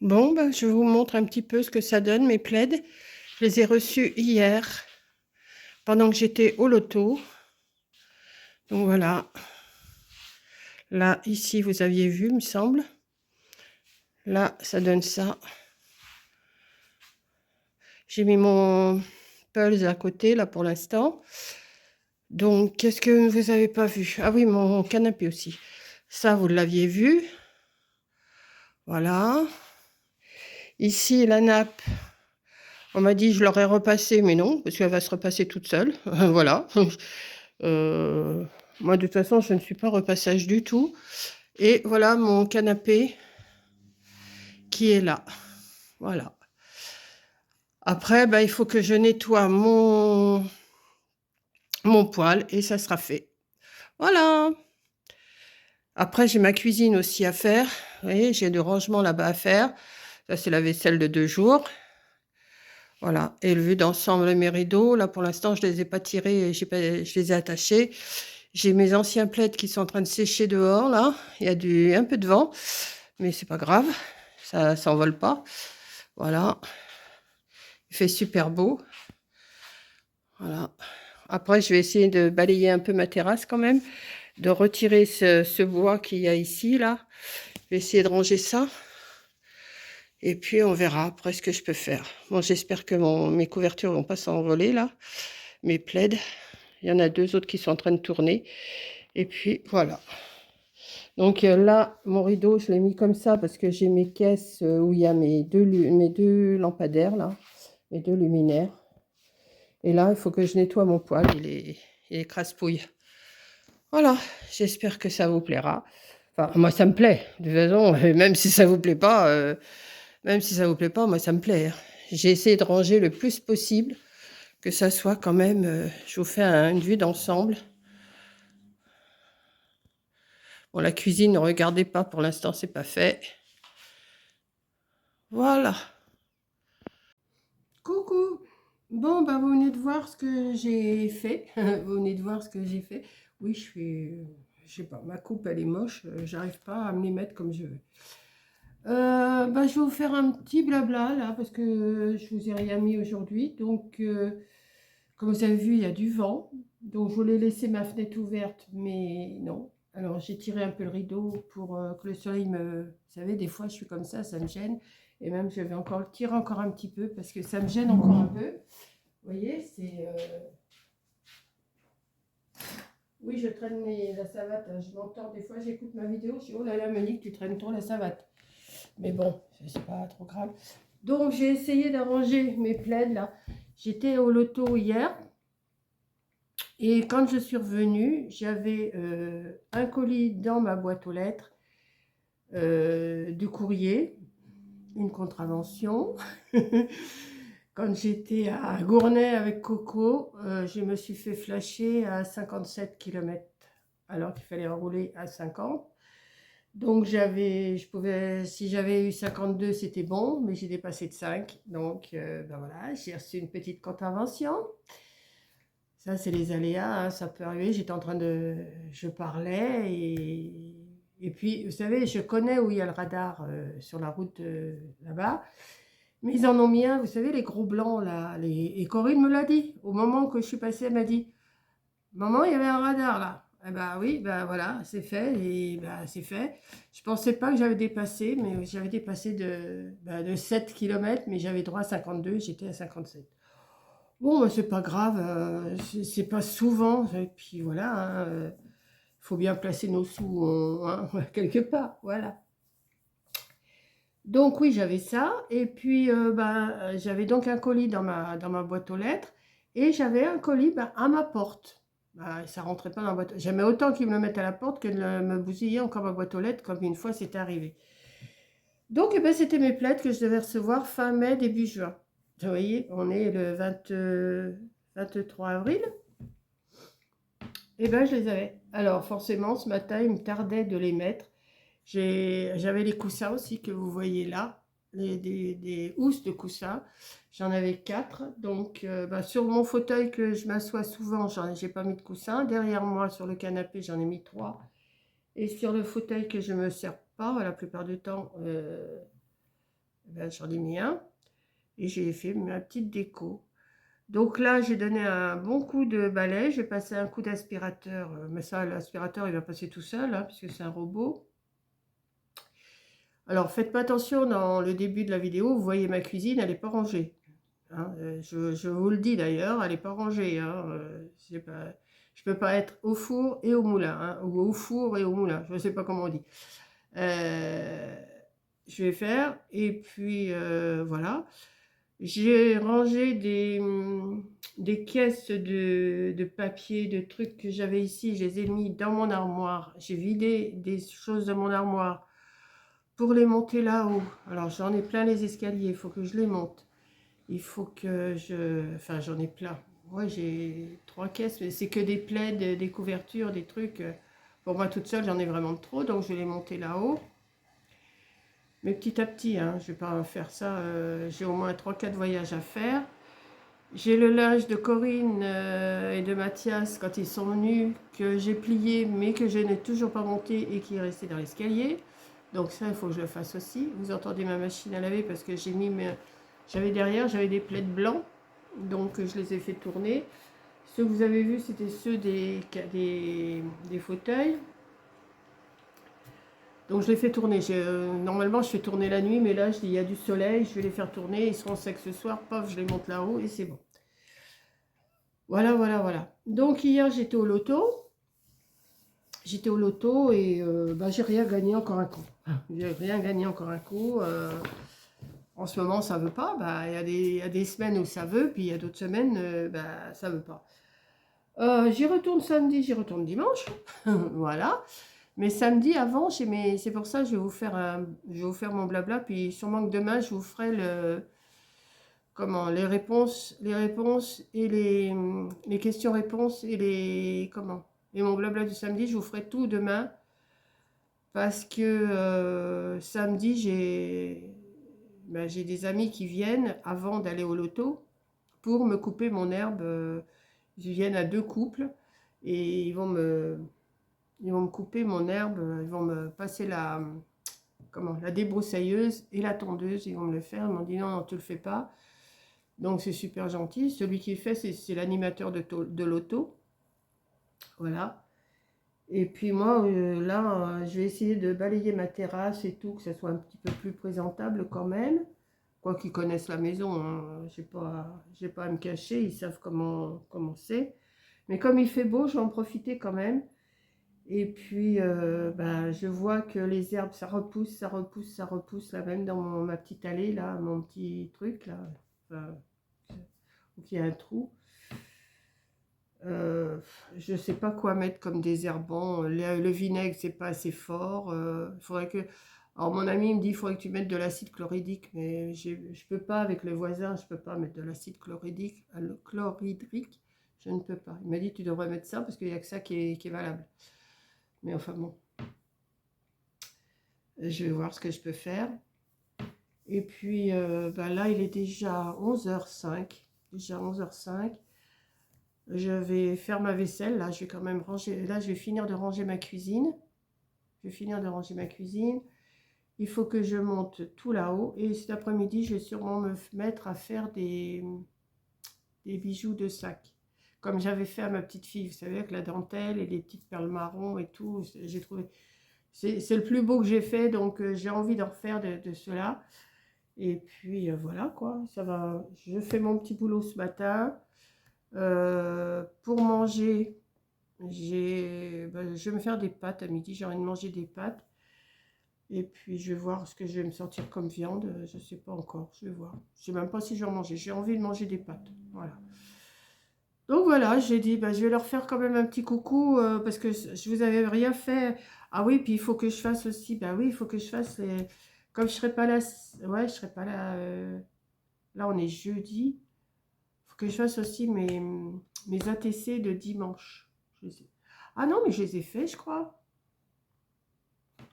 Bon, ben, je vous montre un petit peu ce que ça donne, mes plaids. Je les ai reçus hier, pendant que j'étais au loto. Donc voilà. Là, ici, vous aviez vu, me semble. Là, ça donne ça. J'ai mis mon Pulse à côté, là, pour l'instant. Donc, qu'est-ce que vous avez pas vu? Ah oui, mon canapé aussi. Ça, vous l'aviez vu. Voilà. Ici, la nappe. On m'a dit je l'aurais repassée, mais non, parce qu'elle va se repasser toute seule. Voilà. Euh, Moi, de toute façon, je ne suis pas repassage du tout. Et voilà mon canapé qui est là. Voilà. Après, il faut que je nettoie mon poêle et ça sera fait. Voilà. Après, j'ai ma cuisine aussi à faire. Vous voyez, j'ai du rangement là-bas à faire. Ça, c'est la vaisselle de 2 jours. Voilà. Et le vue d'ensemble, mes rideaux, là, pour l'instant, je ne les ai pas tirés, je les ai attachés. J'ai mes anciens plaids qui sont en train de sécher dehors, là. Il y a un peu de vent, mais c'est pas grave. Ça s'envole pas. Voilà. Il fait super beau. Voilà. Après, je vais essayer de balayer un peu ma terrasse quand même, de retirer ce bois qu'il y a ici, là. Je vais essayer de ranger ça. Et puis, on verra après ce que je peux faire. Bon, j'espère que mes couvertures vont pas s'envoler, là. Mes plaids. Il y en a 2 autres qui sont en train de tourner. Et puis, voilà. Donc là, mon rideau, je l'ai mis comme ça parce que j'ai mes caisses où il y a mes deux lampadaires, là, mes 2 luminaires. Et là, il faut que je nettoie mon poêle, il est crasse-pouille. Voilà, j'espère que ça vous plaira. Enfin, moi, ça me plaît. De toute façon, même si ça vous plaît pas, moi, ça me plaît, hein. J'ai essayé de ranger le plus possible, que ça soit quand même, je vous fais une vue d'ensemble. Bon, la cuisine, ne regardez pas, pour l'instant, c'est pas fait. Voilà. Coucou. Bon, vous venez de voir ce que j'ai fait. Vous venez de voir ce que j'ai fait. Oui, je sais pas, ma coupe, elle est moche. J'arrive pas à me les mettre comme je veux. Je vais vous faire un petit blabla, là, parce que je vous ai rien mis aujourd'hui. Donc, comme vous avez vu, il y a du vent. Donc, je voulais laisser ma fenêtre ouverte, mais non. Alors, j'ai tiré un peu le rideau pour que le soleil me... Vous savez, des fois, je suis comme ça me gêne. Et même, je vais encore le tirer encore un petit peu parce que ça me gêne encore un peu. Vous voyez, c'est... Oui, je traîne la savate. Je m'entends des fois, j'écoute ma vidéo. Je dis, oh là là, Monique, tu traînes trop la savate. Mais bon, c'est pas trop grave. Donc, j'ai essayé d'arranger mes plaids, là. J'étais au loto hier. Et quand je suis revenue, j'avais un colis dans ma boîte aux lettres, du courrier, une contravention. Quand j'étais à Gournay avec Coco, je me suis fait flasher à 57 km alors qu'il fallait rouler à 50. Donc si j'avais eu 52, c'était bon, mais j'ai dépassé de 5. Donc voilà, j'ai reçu une petite contravention. Ça, c'est les aléas, hein, ça peut arriver. Je parlais et puis, vous savez, je connais où il y a le radar sur la route là-bas. Mais ils en ont mis un, vous savez, les gros blancs là. Et Corinne me l'a dit. Au moment que je suis passée, elle m'a dit, maman, il y avait un radar là. Eh ben oui, voilà, c'est fait et c'est fait. Je pensais pas que j'avais dépassé, mais j'avais dépassé de 7 km, mais j'avais droit à 52, j'étais à 57. Bon, c'est pas grave, c'est pas souvent, et puis voilà, faut bien placer nos sous hein, quelque part, voilà. Donc oui, j'avais ça, et puis j'avais donc un colis dans ma boîte aux lettres, et j'avais un colis à ma porte. Ça rentrait pas dans la boîte. J'aimais autant qu'ils me le mettent à la porte que de me bousiller encore ma boîte aux lettres, comme une fois c'était arrivé. Donc c'était mes plaids que je devais recevoir fin mai, début juin. Vous voyez, on est le 23 avril. Eh ben, je les avais. Alors, forcément, ce matin, il me tardait de les mettre. J'avais les coussins aussi que vous voyez là, des housses de coussins. J'en avais 4. Donc, sur mon fauteuil que je m'assois souvent, j'ai pas mis de coussin. Derrière moi, sur le canapé, j'en ai mis 3. Et sur le fauteuil que je me sers pas, la plupart du temps, Ben, j'en ai mis un et j'ai fait ma petite déco. Donc là, j'ai donné un bon coup de balai, j'ai passé un coup d'aspirateur, mais ça, l'aspirateur, il va passer tout seul, hein, puisque c'est un robot. Alors, faites pas attention dans le début de la vidéo, vous voyez ma cuisine, elle n'est pas rangée. Hein, je vous le dis d'ailleurs, elle n'est pas rangée. Hein, je ne peux pas être au four et au moulin, hein, ou au four et au moulin, je ne sais pas comment on dit. Je vais faire, et puis voilà. J'ai rangé des caisses de papier, de trucs que j'avais ici, je les ai mis dans mon armoire. J'ai vidé des choses de mon armoire pour les monter là-haut. Alors j'en ai plein les escaliers, il faut que je les monte. Il faut que je... Enfin, j'en ai plein. Ouais, j'ai 3 caisses, mais c'est que des plaids, des couvertures, des trucs. Pour moi, toute seule, j'en ai vraiment trop, donc je vais les monter là-haut. Mais petit à petit, hein, je ne vais pas faire ça. J'ai au moins 3-4 voyages à faire. J'ai le linge de Corinne et de Mathias, quand ils sont venus, que j'ai plié, mais que je n'ai toujours pas monté et qui est resté dans l'escalier. Donc ça, il faut que je le fasse aussi. Vous entendez ma machine à laver parce que j'ai mis mes... J'avais derrière, j'avais des plaids blancs, donc je les ai fait tourner. Ceux que vous avez vus, c'était ceux des fauteuils. Donc je les fais tourner. Normalement, je fais tourner la nuit, mais là, il y a du soleil, je vais les faire tourner. Ils seront secs ce soir, paf, je les monte là-haut et c'est bon. Voilà, voilà, voilà. Donc hier, j'étais au loto. J'étais au loto et bah, j'ai rien gagné encore un coup. J'ai rien gagné encore un coup. En ce moment, ça veut pas. Bah, y a des semaines où ça veut, puis il y a d'autres semaines, bah, ça veut pas. J'y retourne samedi, j'y retourne dimanche. Voilà. Mais samedi avant, c'est pour ça que je vais vous faire mon blabla. Puis sûrement que demain, je vous ferai les réponses et les questions-réponses et et mon blabla du samedi. Je vous ferai tout demain parce que samedi, j'ai des amis qui viennent avant d'aller au loto pour me couper mon herbe. Ils viennent à 2 couples et ils vont me couper mon herbe. Ils vont me passer la débroussailleuse et la tondeuse. Ils vont me le faire. Ils m'ont dit non, non, tu le fais pas. Donc c'est super gentil. Celui qui le fait, c'est l'animateur de l'auto. Voilà. Et puis moi, là, je vais essayer de balayer ma terrasse et tout, que ça soit un petit peu plus présentable quand même. Quoi qu'ils connaissent la maison, hein. J'ai pas à me cacher, ils savent comment c'est. Mais comme il fait beau, je vais en profiter quand même. Et puis, bah, je vois que les herbes, ça repousse, ça repousse, ça repousse, là, même dans ma petite allée, là, mon petit truc, là. Enfin, où il y a un trou. Je ne sais pas quoi mettre comme désherbant. Le vinaigre, c'est pas assez fort. Faudrait que... Alors, mon ami me dit, il faudrait que tu mettes de l'acide chlorhydrique, mais je peux pas, avec le voisin, je peux pas mettre de l'acide chlorhydrique. Je ne peux pas. Il m'a dit, tu devrais mettre ça, parce qu'il n'y a que ça qui est valable. Mais enfin bon. Je vais voir ce que je peux faire. Et puis, bah là, il est déjà 11h05. Déjà 11h05. Je vais faire ma vaisselle. Là, je vais quand même ranger. Là, je vais finir de ranger ma cuisine. Je vais finir de ranger ma cuisine. Il faut que je monte tout là-haut. Et cet après-midi, je vais sûrement me mettre à faire des bijoux de sac. Comme j'avais fait à ma petite fille. Vous savez, avec la dentelle et les petites perles marron et tout. J'ai trouvé... C'est le plus beau que j'ai fait. Donc, j'ai envie d'en refaire de cela. Et puis, voilà quoi. Ça va. Je fais mon petit boulot ce matin. Pour manger, je vais me faire des pâtes à midi. J'ai envie de manger des pâtes. Et puis, je vais voir ce que je vais me sortir comme viande. Je ne sais pas encore. Je vais voir. Je ne sais même pas si je vais en manger. J'ai envie de manger des pâtes. Voilà. Donc, voilà. J'ai dit, je vais leur faire quand même un petit coucou. Parce que je vous avais rien fait. Ah oui, puis il faut que je fasse aussi. Bah oui, il faut que je fasse les... Comme je ne serai pas là... Ouais, je ne serai pas là... Là, on est jeudi. Faut que je fasse aussi mes ATC de dimanche. Ah non, mais je les ai faits, je crois.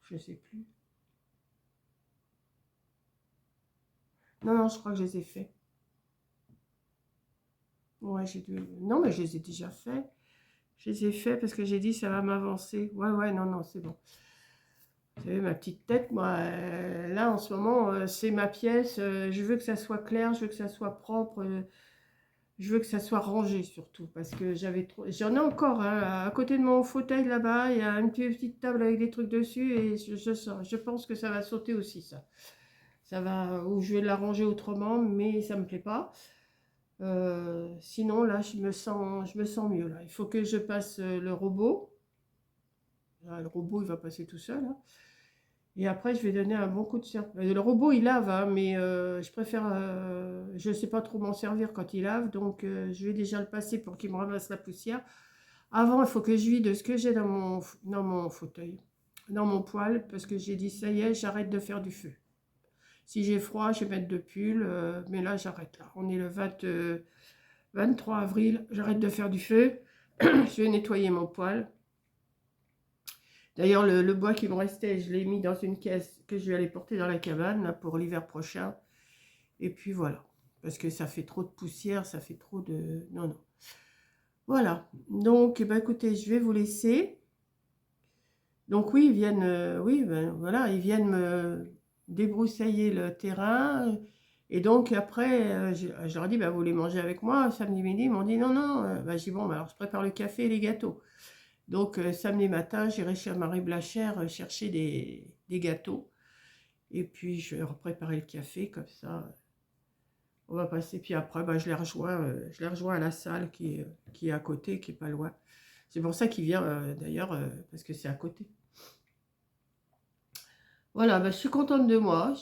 Je sais plus. Non, non, je crois que je les ai faits. Ouais, j'ai dû... Non, mais je les ai déjà faits. Je les ai faits parce que j'ai dit ça va m'avancer. Ouais, ouais, non, non, c'est bon. Vous savez, ma petite tête, moi, là, en ce moment, c'est ma pièce. Je veux que ça soit clair, je veux que ça soit propre. Je veux que ça soit rangé, surtout. Parce que j'avais trop... J'en ai encore, hein, à côté de mon fauteuil, là-bas. Il y a une petite table avec des trucs dessus. Et je pense que ça va sauter aussi, ça. Ça va... Ou je vais la ranger autrement, mais ça me plaît pas. Sinon, là, je me sens mieux, là. Il faut que je passe le robot. Là, le robot, il va passer tout seul, hein. Et après, je vais donner un bon coup de serre. Le robot, il lave, hein, mais je préfère... je ne sais pas trop m'en servir quand il lave, donc je vais déjà le passer pour qu'il me ramasse la poussière. Avant, il faut que je vide ce que j'ai dans mon fauteuil, dans mon poêle, parce que j'ai dit, ça y est, j'arrête de faire du feu. Si j'ai froid, je vais mettre de pull, mais là, j'arrête. Là, on est le 23 avril, j'arrête de faire du feu. Je vais nettoyer mon poêle. D'ailleurs, le bois qui me restait, je l'ai mis dans une caisse que je vais aller porter dans la cabane là, pour l'hiver prochain. Et puis voilà, parce que ça fait trop de poussière, ça fait trop de... Non, non. Voilà, donc, eh ben, écoutez, je vais vous laisser. Donc oui, ils viennent, oui, ben, voilà, ils viennent me débroussailler le terrain. Et donc après, je leur ai dit, ben, vous voulez manger avec moi samedi midi? Ils m'ont dit non, non. Ben, j'ai dit, bon, ben, alors je prépare le café et les gâteaux. Donc, samedi matin, j'irai chez Marie Blachère chercher des gâteaux. Et puis, je vais leur préparer le café, comme ça. On va passer. Puis après, bah, je les rejoins à la salle qui est à côté, qui est pas loin. C'est pour ça qu'il vient, d'ailleurs, parce que c'est à côté. Voilà, bah, je suis contente de moi.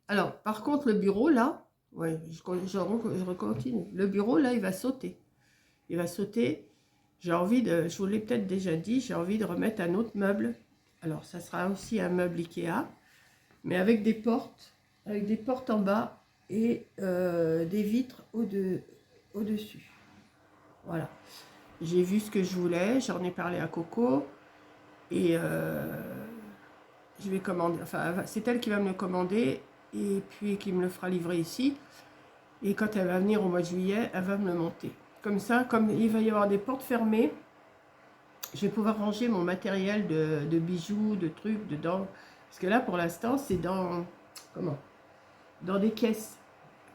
Alors, par contre, le bureau, là, ouais, je recontinue. Le bureau, là, il va sauter. Il va sauter. J'ai envie de, je vous l'ai peut-être déjà dit, j'ai envie de remettre un autre meuble. Alors, ça sera aussi un meuble Ikea, mais avec des portes en bas et des vitres au-dessus. Voilà. J'ai vu ce que je voulais, j'en ai parlé à Coco et je vais commander. Enfin, c'est elle qui va me le commander et puis qui me le fera livrer ici. Et quand elle va venir au mois de juillet, elle va me le monter. Comme ça, comme il va y avoir des portes fermées, je vais pouvoir ranger mon matériel de bijoux, de trucs dedans. Parce que là, pour l'instant, c'est dans des caisses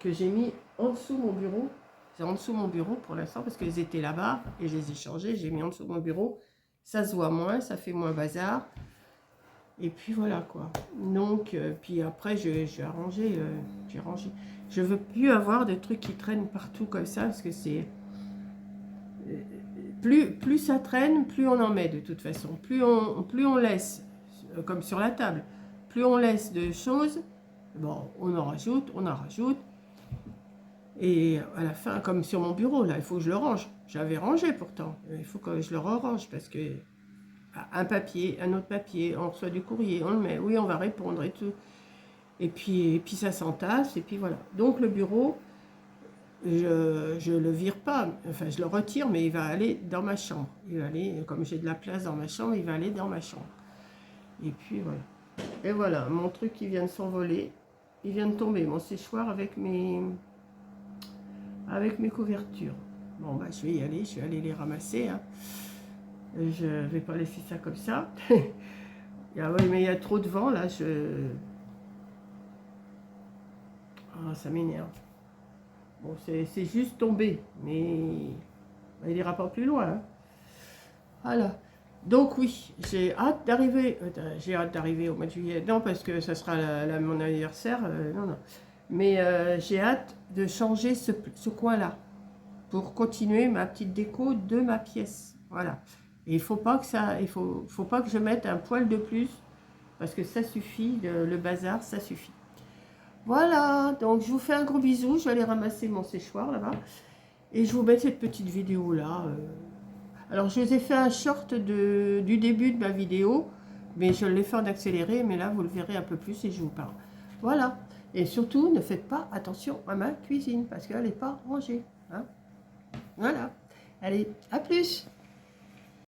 que j'ai mis en dessous mon bureau. C'est en dessous mon bureau pour l'instant parce qu'elles étaient là-bas et je les ai changées. J'ai mis en dessous mon bureau. Ça se voit moins, ça fait moins bazar. Et puis voilà quoi. Donc, puis après, je vais arranger. J'ai rangé. Je veux plus avoir de trucs qui traînent partout comme ça parce que c'est... Plus ça traîne, plus on en met de toute façon. Plus on laisse, comme sur la table, plus on laisse de choses, bon, on en rajoute. Et à la fin, comme sur mon bureau, là, il faut que je le range. J'avais rangé pourtant. Il faut que je le range parce que un papier, un autre papier, on reçoit du courrier, on le met, oui, on va répondre et tout. Et puis ça s'entasse, et puis voilà. Donc le bureau, je le vire pas, enfin je le retire, mais il va aller dans ma chambre. Il va aller, comme j'ai de la place dans ma chambre, il va aller dans ma chambre. Et puis voilà. Et voilà, mon truc qui vient de s'envoler, il vient de tomber, mon séchoir avec mes couvertures. Bon bah je vais y aller, je vais aller les ramasser, hein. Je vais pas laisser ça comme ça. Ah oui, mais il y a trop de vent là, ah, ça m'énerve. Bon, c'est juste tombé, mais il n'ira pas plus loin, hein. Voilà. Donc oui, j'ai hâte d'arriver au mois de juillet. Non, parce que ça sera mon anniversaire, non, non. Mais j'ai hâte de changer ce coin-là pour continuer ma petite déco de ma pièce. Voilà. Et il faut pas que je mette un poil de plus parce que ça suffit, le bazar, ça suffit. Voilà, donc je vous fais un gros bisou. Je vais aller ramasser mon séchoir là-bas. Et je vous mets cette petite vidéo là. Alors je vous ai fait un short du début de ma vidéo. Mais je l'ai fait en accéléré. Mais là vous le verrez un peu plus et je vous parle. Voilà. Et surtout ne faites pas attention à ma cuisine. Parce qu'elle n'est pas rangée, hein. Voilà. Allez, à plus.